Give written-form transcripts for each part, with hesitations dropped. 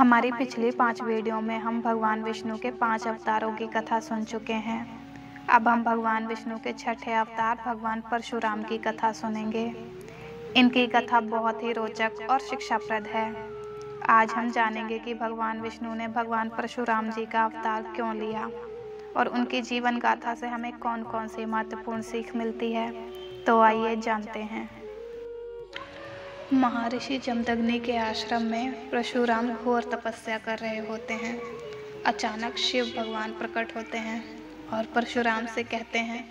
हमारी पिछली 5 वीडियो में हम भगवान विष्णु के 5 अवतारों की कथा सुन चुके हैं। अब हम भगवान विष्णु के छठे अवतार भगवान परशुराम की कथा सुनेंगे। इनकी कथा बहुत ही रोचक और शिक्षाप्रद है। आज हम जानेंगे कि भगवान विष्णु ने भगवान परशुराम जी का अवतार क्यों लिया और उनकी जीवन गाथा से हमें कौन कौन सी महत्वपूर्ण सीख मिलती है। तो आइए जानते हैं। महर्षि जमदग्नि के आश्रम में परशुराम घोर तपस्या कर रहे होते हैं। अचानक शिव भगवान प्रकट होते हैं और परशुराम से कहते हैं,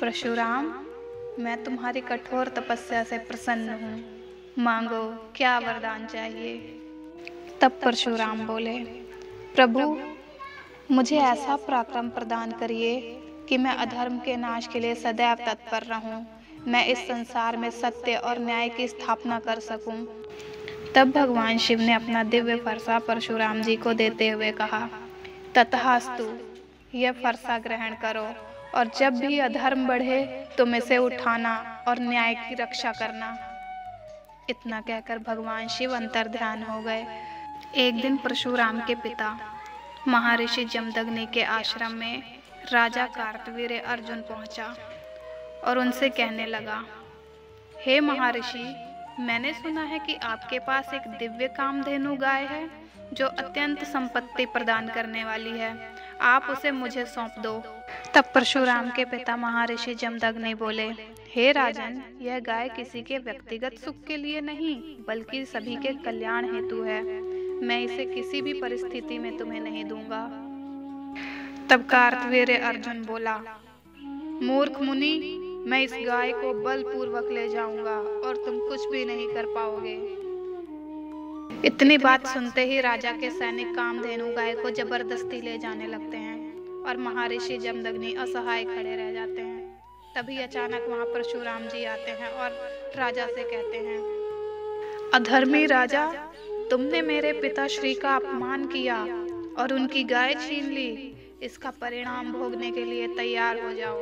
परशुराम, मैं तुम्हारी कठोर तपस्या से प्रसन्न हूँ, मांगो क्या वरदान चाहिए। तब परशुराम बोले, प्रभु, मुझे ऐसा पराक्रम प्रदान करिए कि मैं अधर्म के नाश के लिए सदैव तत्पर रहूं। मैं इस संसार में सत्य और न्याय की स्थापना कर सकूं। तब भगवान शिव ने अपना दिव्य फरसा परशुराम जी को देते हुए कहा, ततहास्तु, यह फरसा ग्रहण करो और जब भी अधर्म बढ़े तुम इसे उठाना और न्याय की रक्षा करना। इतना कहकर भगवान शिव अंतर्ध्यान हो गए। एक दिन परशुराम के पिता महर्षि जमदग्नि के आश्रम में राजा कार्तवीर्य अर्जुन पहुंचा और उनसे कहने लगा, हे महर्षि, मैंने सुना है कि आपके पास एक दिव्य कामधेनु गाय है जो अत्यंत संपत्ति प्रदान करने वाली है। आप उसे मुझे सौंप दो। तब परशुराम के पिता महर्षि जमदग्नि बोले, हे राजन, यह गाय किसी के व्यक्तिगत सुख के लिए नहीं बल्कि सभी के कल्याण हेतु है। मैं इसे किसी भी परिस्थिति में तुम्हें नहीं दूंगा। तब कार्तवीर्य अर्जुन बोला, मूर्ख मुनि, मैं इस गाय को बलपूर्वक ले जाऊंगा और तुम कुछ भी नहीं कर पाओगे। इतनी बात सुनते ही राजा के सैनिक कामधेनु गाय को जबरदस्ती ले जाने लगते हैं और महर्षि जमदग्नि असहाय खड़े रह जाते हैं। तभी अचानक वहां परशुराम जी आते हैं और राजा से कहते हैं, अधर्मी राजा, तुमने मेरे पिता श्री का अपमान किया और उनकी गाय छीन ली। इसका परिणाम भोगने के लिए तैयार हो जाओ।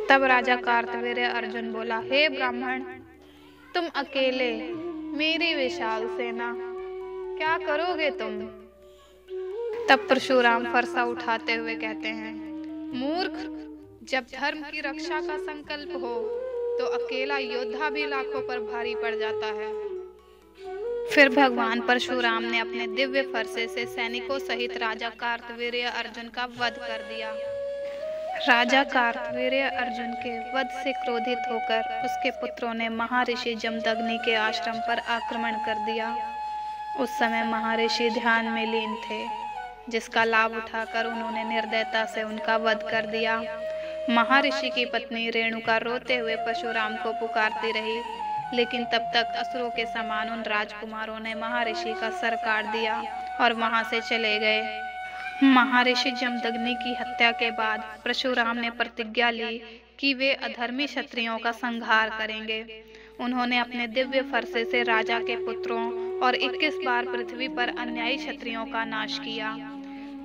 तब राजा कार्तवीर्य अर्जुन बोला, हे ब्राह्मण, तुम अकेले, मेरी विशाल सेना, क्या करोगे तुम। तब परशुराम फरसा उठाते हुए कहते हैं, मूर्ख, जब धर्म की रक्षा का संकल्प हो तो अकेला योद्धा भी लाखों पर भारी पड़ जाता है। फिर भगवान परशुराम ने अपने दिव्य फरसे से सैनिकों सहित राजा कार्तवीर्य अर्जुन का वध कर दिया। राजा कार्तवीर्य अर्जुन के वध से क्रोधित होकर उसके पुत्रों ने महर्षि जमदग्नि के आश्रम पर आक्रमण कर दिया। उस समय महर्षि ध्यान में लीन थे, जिसका लाभ उठाकर उन्होंने निर्दयता से उनका वध कर दिया। महर्षि की पत्नी रेणुका रोते हुए परशुराम को पुकारती रही, लेकिन तब तक असुरों के समान उन राजकुमारों ने महर्षि का सर काट दिया और वहां से चले गए। महर्षि जमदग्नि की हत्या के बाद परशुराम ने प्रतिज्ञा ली कि वे अधर्मी क्षत्रियों का संहार करेंगे। उन्होंने अपने दिव्य फरसे से राजा के पुत्रों और 21 बार पृथ्वी पर अन्यायी क्षत्रियों का नाश किया।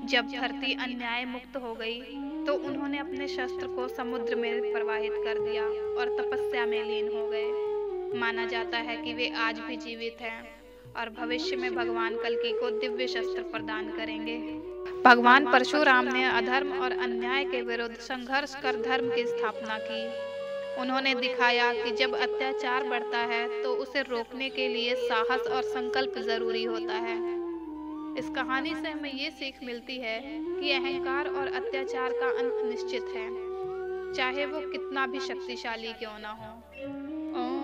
जब धरती अन्याय मुक्त हो गई तो उन्होंने अपने शस्त्र को समुद्र में प्रवाहित कर दिया और तपस्या में लीन हो गए। माना जाता है कि वे आज भी जीवित हैं और भविष्य में भगवान कल्कि को दिव्य शस्त्र प्रदान करेंगे। भगवान परशुराम ने अधर्म और अन्याय के विरुद्ध संघर्ष कर धर्म की स्थापना की। उन्होंने दिखाया कि जब अत्याचार बढ़ता है तो उसे रोकने के लिए साहस और संकल्प जरूरी होता है। इस कहानी से हमें ये सीख मिलती है कि अहंकार और अत्याचार का अंत निश्चित है, चाहे वो कितना भी शक्तिशाली क्यों ना हो।